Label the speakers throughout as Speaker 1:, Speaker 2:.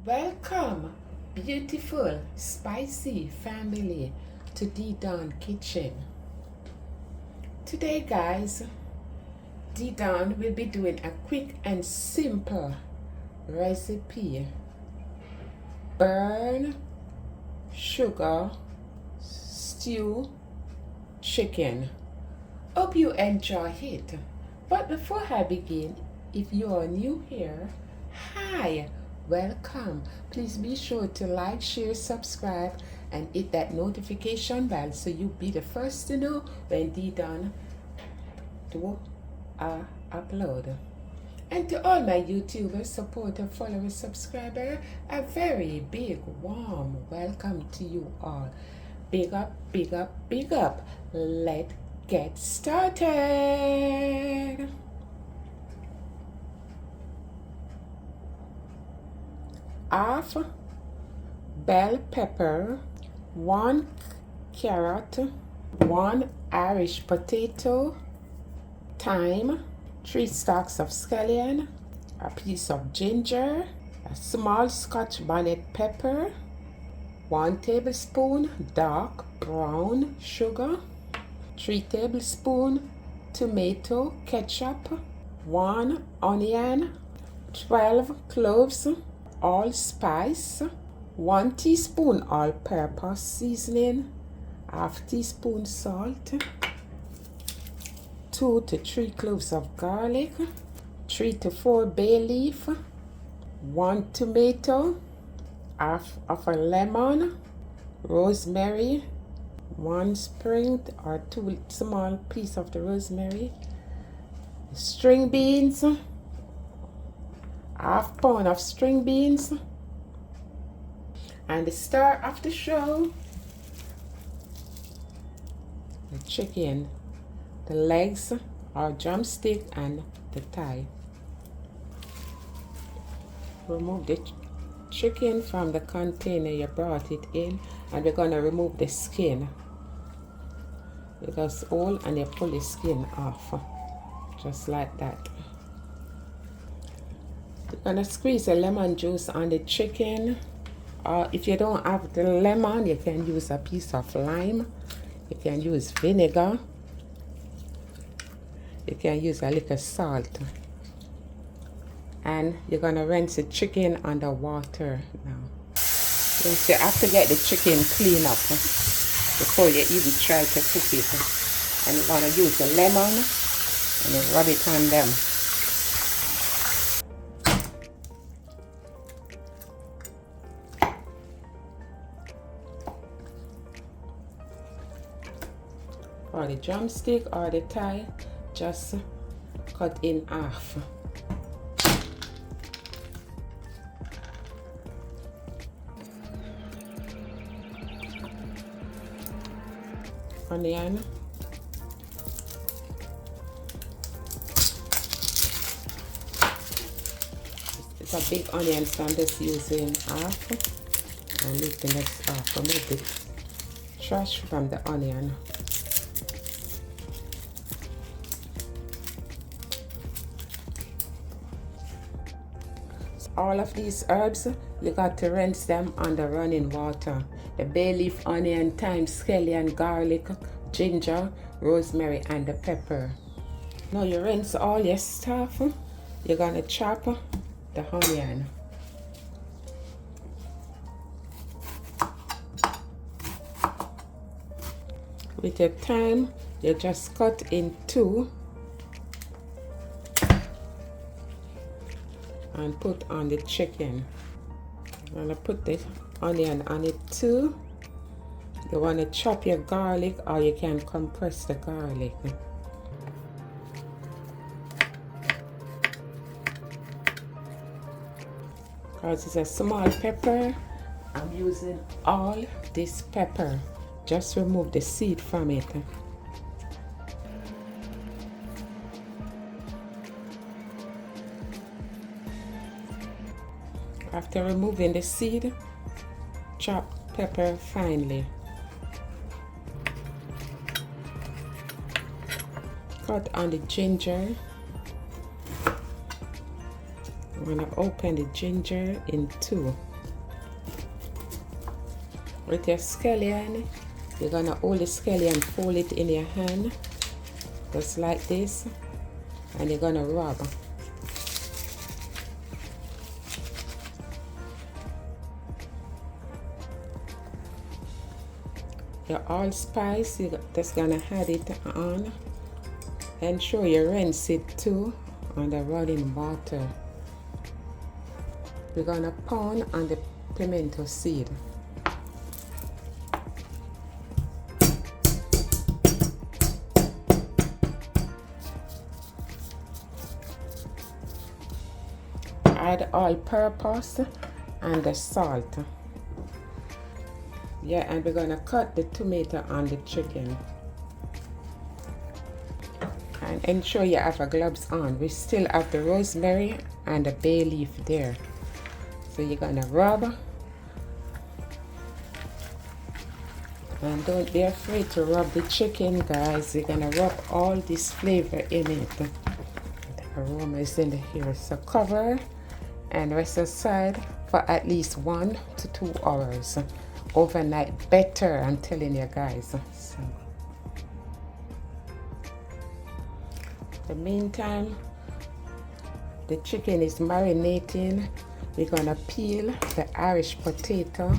Speaker 1: Welcome, beautiful, spicy family, to D Dawn Kitchen. Today, guys, D Dawn will be doing a quick and simple recipe. Burn sugar stew chicken. Hope you enjoy it. But before I begin, if you are new here, hi, welcome. Please be sure to like, share, subscribe, and hit that notification bell so you'll be the first to know when D Dawn do a upload. And to all my YouTubers, supporters, followers, subscribers, a very big, warm welcome to you all. Big up, big up, big up. Let's get started. Half bell pepper, 1 carrot, 1 Irish potato, thyme, 3 stalks of scallion, a piece of ginger, a small Scotch bonnet pepper, 1 tablespoon dark brown sugar, 3 tablespoons tomato ketchup, 1 onion, 12 cloves, allspice, 1 teaspoon all-purpose seasoning, half teaspoon salt, 2 to 3 cloves of garlic, 3 to 4 bay leaf, 1 tomato, half of a lemon, rosemary, 1 sprig or 2 small piece of the rosemary, string beans, half pound of string beans, and the star of the show, the chicken, the legs or drumstick and the thigh. Remove the chicken from the container you brought it in, and we're going to remove the skin. You just hold and you pull the skin off, just like that. You're going to squeeze the lemon juice on the chicken, or if you don't have the lemon, you can use a piece of lime, you can use vinegar, you can use a little salt. And you're going to rinse the chicken under water now. Yes, you have to get the chicken clean up before you even try to cook it. And you're going to use the lemon and then rub it on them. For the drumstick or the thigh, just cut in half. Onion, it's a big onion, so I'm just using half and leave the next half. Remove the trash from the onion. So all of these herbs, you got to rinse them under running water. The bay leaf, onion, thyme, scallion, garlic, ginger, rosemary, and the pepper. Now you rinse all your stuff. You're gonna chop the onion. With your thyme, you just cut in 2 and put on the chicken. I'm gonna put the onion on it too. You want to chop your garlic, or you can compress the garlic. Because it's a small pepper, I'm using all this pepper. Just remove the seed from it. After removing the seed, chop pepper finely. Cut on the ginger. I'm going to open the ginger in 2. With your scallion, you're gonna hold the scallion, fold it in your hand, just like this, and you're gonna rub. Your allspice, you're just gonna add it on. Ensure you rinse it too on the running water. We're gonna pound on the pimento seed. Add all-purpose and the salt. Yeah, and we're gonna cut the tomato on the chicken. And ensure you have your gloves on. We still have the rosemary and the bay leaf there. So you're gonna rub. And don't be afraid to rub the chicken, guys. You're gonna rub all this flavor in it. The aroma is in the here. So cover and rest aside for at least 1 to 2 hours. Overnight better, I'm telling you guys. So, in the meantime, the chicken is marinating. We're gonna peel the Irish potato,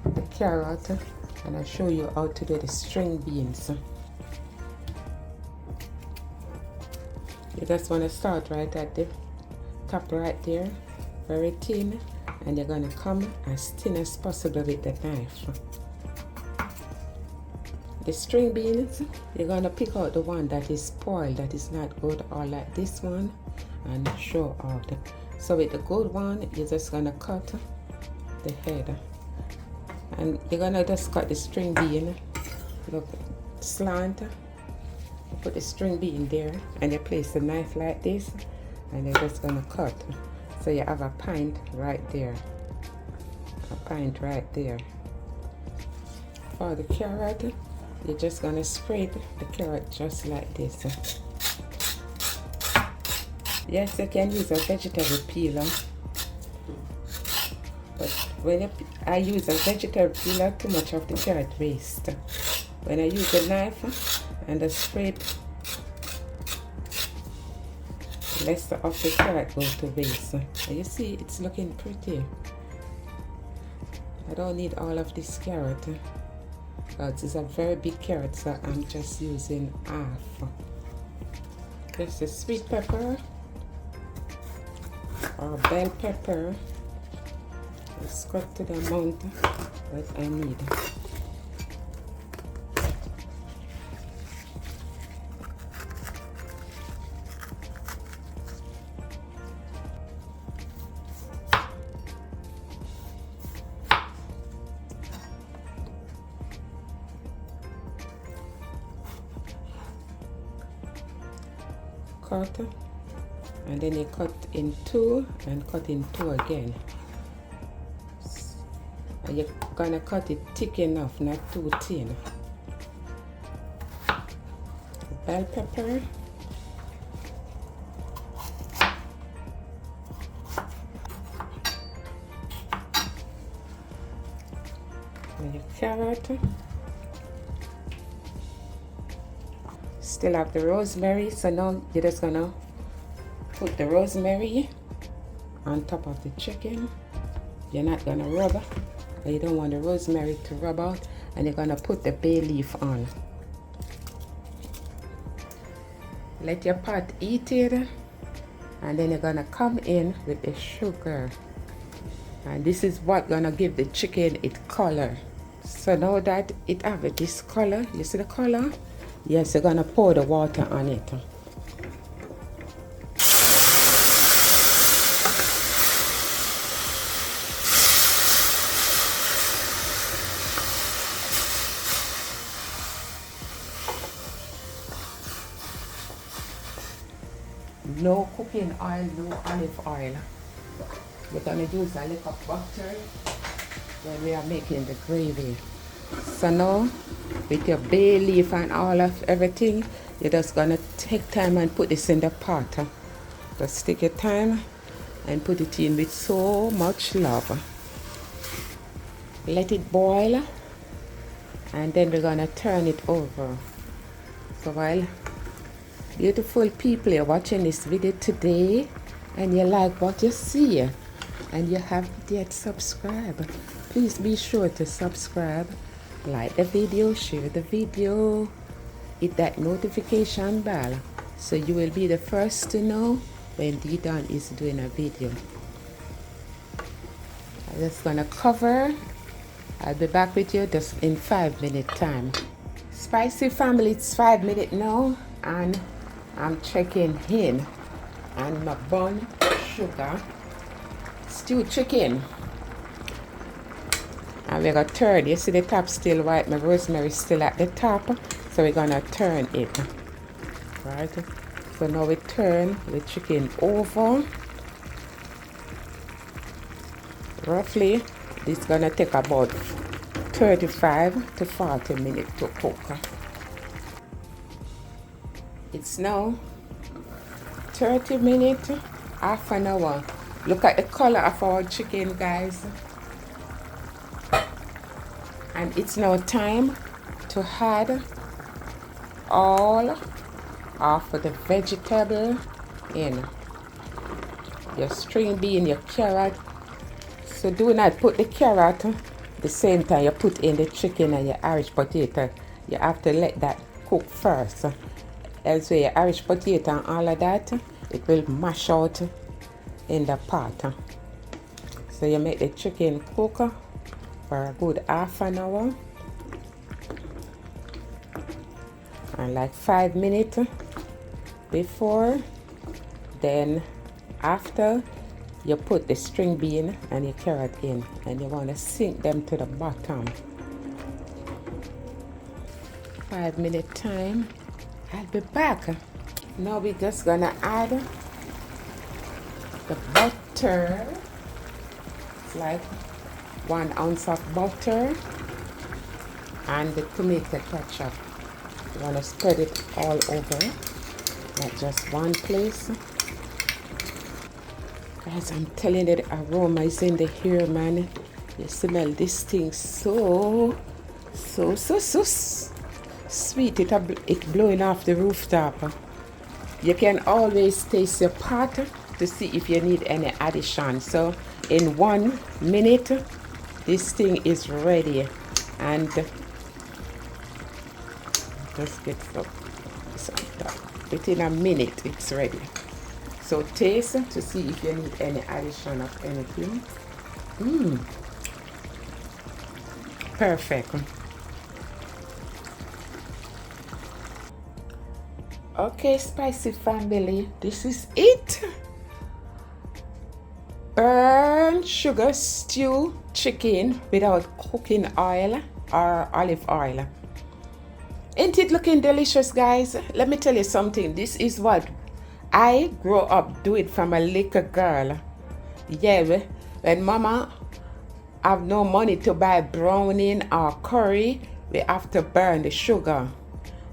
Speaker 1: the carrot, and I'll show you how to do the string beans. You just want to start right at the top right there, very thin, and you're gonna come as thin as possible with the knife. The string beans, you're gonna pick out the one that is spoiled, that is not good, or like this one, and show out. So with the good one, you're just gonna cut the head, and you're gonna just cut the string bean, look, slant, put the string bean there, and you place the knife like this, and you're just gonna cut. So you have a pint right there, a pint right there. For the carrot, you're just gonna scrape the carrot just like this. Yes, you can use a vegetable peeler, but when I use a vegetable peeler, too much of the carrot waste. When I use the knife and the scrape, less of the carrot goes to waste. You see, it's looking pretty. I don't need all of this carrot because it's a very big carrot, so I'm just using half. There's the sweet pepper or bell pepper. It's cut to the amount that I need. Cut, and then you cut in 2 and cut in 2 again, and you're gonna cut it thick enough, not too thin. Bell pepper, and your carrot. Still have the rosemary, so now you're just gonna put the rosemary on top of the chicken. You're not gonna rub, you don't want the rosemary to rub out, and you're gonna put the bay leaf on. Let your pot heat it, and then you're gonna come in with the sugar, and this is what gonna give the chicken its color. So now that it have this color, you see the color? Yes, you're gonna pour the water on it. No cooking oil, no olive oil. We're gonna use a little butter when we are making the gravy. So now, with your bay leaf and all of everything, you're just gonna take time and put this in the pot. Just take your time and put it in with so much love. let it boil, and then we're gonna turn it over. So while beautiful people, you're watching this video today and you like what you see and you haven't yet subscribed, please be sure to subscribe, like the video, share the video, hit that notification bell so you will be the first to know when D-Don is doing a video. I'm just gonna cover. I'll be back with you just in 5-minute time. Spicy family, it's 5 minutes now, and I'm checking in and my bun sugar stewed chicken. And we're gonna turn. You see the top still white, my rosemary still at the top, so we're gonna turn it. Right? So now we turn the chicken over. Roughly, this is gonna take about 35 to 40 minutes to cook. It's now 30 minutes, half an hour. Look at the color of our chicken, guys. And it's now time to add all of the vegetable in. Your string bean, your carrot. So do not put the carrot the same time you put in the chicken and your Irish potato. You have to let that cook first. Else your Irish potato and all of that, it will mash out in the pot. So you make the chicken cook for a good half an hour. And like 5 minutes before, then after, you put the string bean and your carrot in, and you want to sink them to the bottom. 5 minute time. I'll be back. Now we're just gonna add the butter. It's like 1 ounce of butter and the tomato ketchup. You want to spread it all over, not just one place. Guys, I'm telling you, the aroma is in the air, man. You smell this thing so sweet. It blowing off the rooftop. You can always taste your pot to see if you need any addition. So in 1 minute, this thing is ready. And just get some within a minute, it's ready. So taste to see if you need any addition of anything. Perfect. Okay, spicy family, this is it. Burnt sugar stew chicken without cooking oil or olive oil. Ain't it looking delicious, guys? Let me tell you something. This is what I grew up doing from a little girl. Yeah, when mama have no money to buy browning or curry, we have to burn the sugar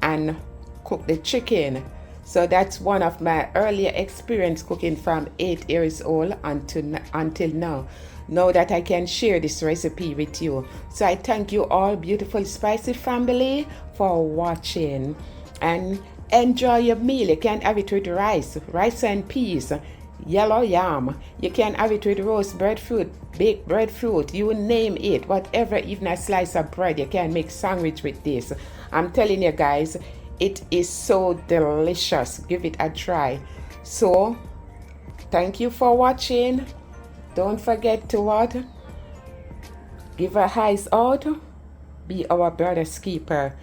Speaker 1: and cook the chicken. So that's one of my earlier experience cooking from 8 years old until now. Now that I can share this recipe with you. So I thank you all, beautiful spicy family, for watching. And enjoy your meal. You can have it with rice and peas, yellow yam. You can have it with roast breadfruit, baked breadfruit, you name it. Whatever, even a slice of bread, you can make sandwich with this. I'm telling you guys, it is so delicious. Give it a try. So, thank you for watching. Don't forget to what? Give our eyes out. Be our brother's keeper.